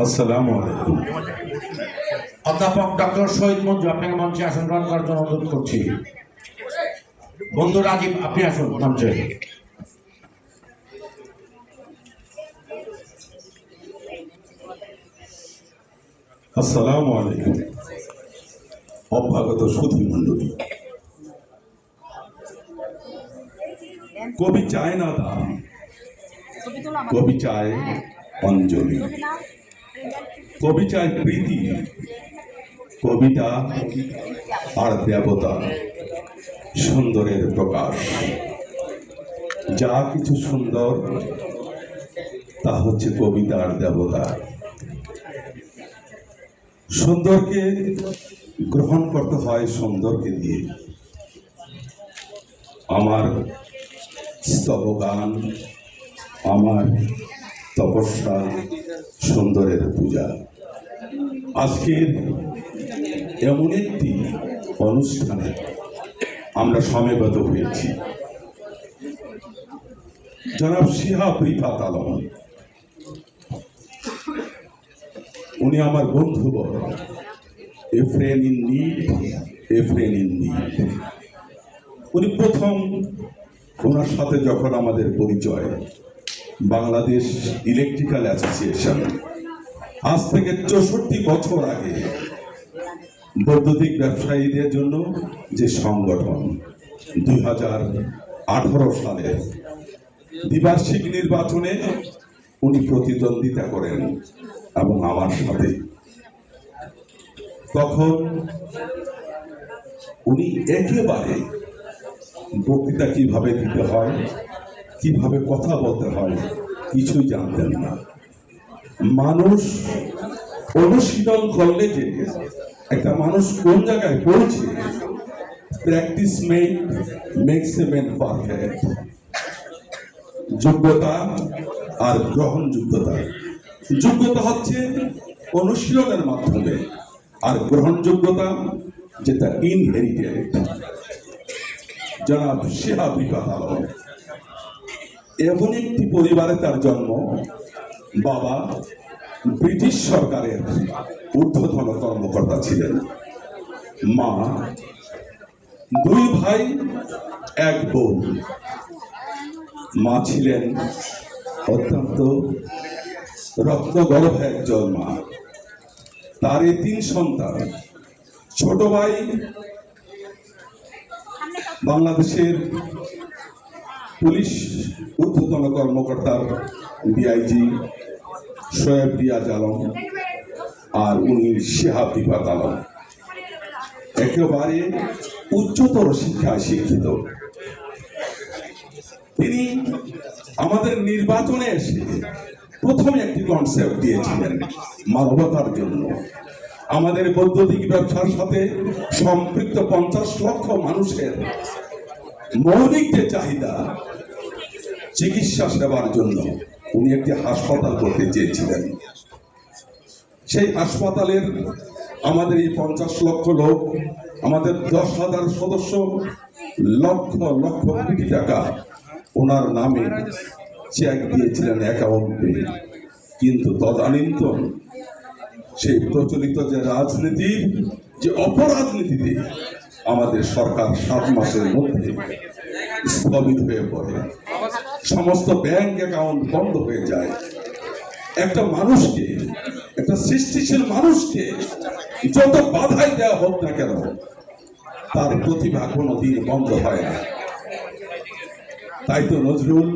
আসসালামু আলাইকুম। অধ্যাপক ডক্টর শহীদ মঞ্জু, আপনাকে মঞ্চে আসন গ্রহণ করার জন্য অনুরোধ করছি। বন্ধু রাজীব, আপনি আসুন মঞ্চে। আসসালামু আলাইকুম। অভ্যাগত সুধী মণ্ডলী, কবি চায় না দাম, কবি চায় অঞ্জলি, কবি চায় প্রীতি, কবিতা আর দেবতা, সুন্দরের প্রকাশ। যা কিছু সুন্দর তা হচ্ছে কবিতার দেবতা। সুন্দরকে গ্রহণ করতে হয় সুন্দরকে দিয়ে। আমার স্তবগান, আমার তপস্যা সুন্দরের পূজা। আজকের এমন একটি অনুষ্ঠানে আমরা সমবেত হয়েছি। জনাব শিহাব রিফাত আলম, উনি আমার বন্ধু, a friend in need, a friend in need. উনি প্রথম, ওনার সাথে যখন আমাদের পরিচয় বাংলাদেশ ইলেকট্রিক্যাল অ্যাসোসিয়েশন, আজ থেকে 64 বছর আগে বৈদ্যুতিক ব্যবসায়ীদের জন্য যে সংগঠন, 2018 সালের দ্বিবার্ষিক নির্বাচনে উনি প্রতিদ্বন্দ্বিতা করেন এবং আমার সাথে। তখন উনি একেবারে বক্তৃতা কিভাবে দিতে হয়, কিভাবে কথা বলতে হয় কিছুই জানতেন না। মানুষ অনুশীলন করলে যে একটা মানুষ কোন জায়গায় পৌঁছে, practice makes a man perfect. যোগ্যতা আর গ্রহণযোগ্যতা, যোগ্যতা হচ্ছে অনুশীলনের মাধ্যমে, আর গ্রহণযোগ্যতা যেটা ইনহেরিটেড। জনাব শিহাব রিফাত আলম এমন একটি পরিবারে তার জন্ম। বাবা ব্রিটিশ সরকারের ঊর্ধ্বতন কর্মকর্তা ছিলেন, মা 2 ভাই 1 বোন। মা ছিলেন অত্যন্ত রক্তগর্ভ একজন মা। তার এই 3 সন্তান। ছোট ভাই বাংলাদেশের পুলিশ ঊর্ধ্বতন কর্মকর্তার ডিআইজি শোয়েব রিয়াজ আলম, আর উনি শিহাব রিফাত আলম, একেবারে উচ্চতর শিক্ষায় শিক্ষিত। তিনি আমাদের নির্বাচনে এসে প্রথমে একটি কনসেপ্ট দিয়েছিলেন মানবতার জন্য। আমাদের বৈদ্যুতিক ব্যবসার সাথে সম্পৃক্ত 50 লক্ষ মানুষের মৌলিক যে চাহিদা, চিকিৎসা সেবার জন্য উনি একটি হাসপাতাল করতে চেয়েছিলেন। সেই হাসপাতালের আমাদের এই 50 লক্ষ লোক, আমাদের 10,000 সদস্য, লক্ষ লক্ষ কোটি টাকা ওনার নামে চেক দিয়েছিলেন অ্যাকাউন্টে। কিন্তু তদানীন্তন সেই প্রচলিত যে রাজনীতির যে অপরাজনীতিতে আমাদের সরকার 7 মাসের মধ্যে স্থগিত হয়ে পড়ে, সমস্ত ব্যাংক অ্যাকাউন্ট বন্ধ হয়ে যায়। একটা মানুষকে, একটা সৃষ্টিশীল মানুষকে যত বাধাই দেওয়া হোক না কেন, তার প্রতিভা কোনোদিন বন্ধ হয় না। তাই তো নজরুল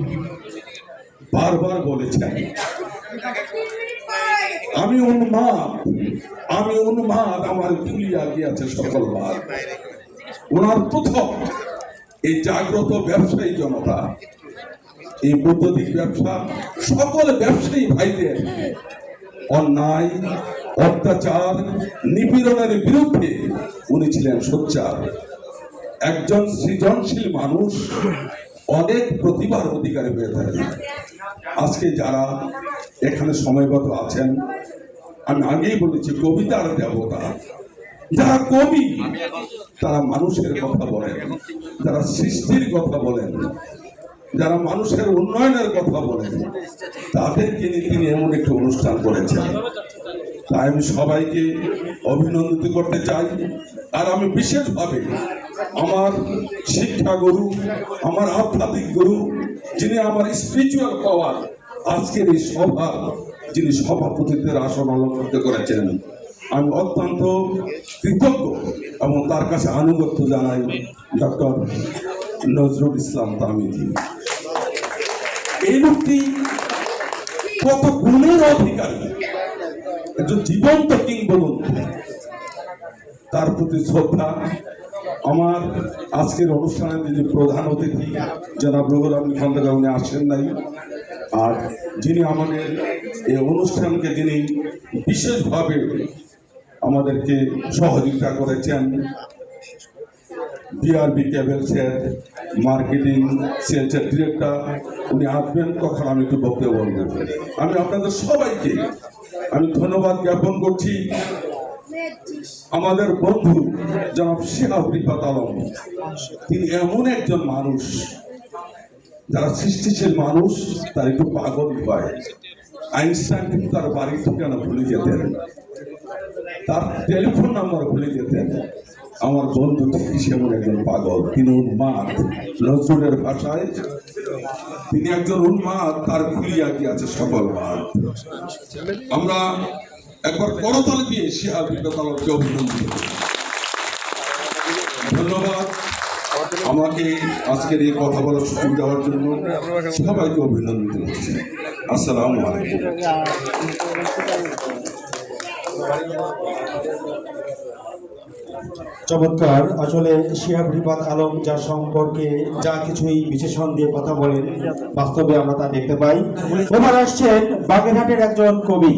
বারবার বলেছেন, আমি উন্মাদ, আমি উন্মাদ, আমার ভুলিয়া গিয়াছে সকল বাদ। ওনার প্রথম এই জাগ্রত ব্যবসায়ী জনতা, এই বৈদ্যুতিক ব্যবসা, সকল ব্যবসায়ী ভাইদের অন্যায়, অত্যাচার, নিপীড়নের বিরুদ্ধে উনি ছিলেন সোচ্চার। একজন সৃজনশীল মানুষ অনেক প্রতিভার অধিকারী হয়ে থাকে। আজকে যারা এখানে সময়গত আছেন, আমি আগেই বলেছি কবিতার দেবতা। যারা কবি তারা মানুষের কথা বলেন, যারা সৃষ্টির কথা বলেন, যারা মানুষের উন্নয়নের কথা বলেন, তাদেরকে নিয়ে তিনি এমন একটি অনুষ্ঠান করেছেন। তাই আমি সবাইকে অভিনন্দিত করতে চাই। আর আমি বিশেষভাবে আমার শিক্ষা গুরু, আমার আধ্যাত্মিক গুরু, যিনি আমার স্পিরিচুয়াল পাওয়ার, আজকের এই সভার যিনি সভাপতিত্বের আসন অলঙ্কৃত করেছেন, আমি অত্যন্ত কৃতজ্ঞ এবং তার কাছে আনুগত্য জানাই ডক্টর নজরুল ইসলাম তামিজি। এই লোকটি কত গুণের অধিকারী, একজন জীবন্ত কিংবদন্তি, তার প্রতি শ্রদ্ধা। আমার আজকের অনুষ্ঠানে যিনি প্রধান অতিথি জনাব রুহুল আমিন খন্দকার, উনি আসেন নাই, আর যিনি আমাদের এই অনুষ্ঠানকে যিনি বিশেষভাবে আমাদেরকে সহযোগিতা করেছেন, বিআরবি কেবলসের মার্কেটিং সেলসের ডিরেক্টর, উনি আসবেন তখন আমি একটু বক্তব্য বলব। আমি আপনাদের সবাইকে আমি ধন্যবাদ জ্ঞাপন করছি। আমাদের বন্ধু জনাব শিহাব রিফাত আলম, তিনি এমন একজন মানুষ, যারা সৃষ্টিশীল মানুষ তার একটু পাগল হয়। আইনস্টাইন কিন্তু তার বাড়ির ঠিকানা ভুলে যেতেন, তার টেলিফোন নাম্বার ভুলে যেতেন। আমার বন্ধু ঠিক সেমন একজন পাগল, তিনি উন্মাদ। নজরুলের ভাষায় তিনি একজন উন্মাদ, তার খুলিয়া গিয়াছে সকল বাদ। আমরা একবার করতালি দিয়ে শিহাব রিফাত আলমকে অভিনন্দন। ধন্যবাদ আমাকে আজকের এই কথা বলার সুযোগ দেওয়ার জন্য। সবাইকে অভিনন্দন করছি। আসসালামু আলাইকুম। চমৎকার। আসলে শিহাব রিফাত আলম যার সম্পর্কে যা কিছুই বিশেষণ দিয়ে কথা বলেন, বাস্তবে আমরা তা দেখতে পাই। এবার আসছেন বাগেরহাটের একজন কবি।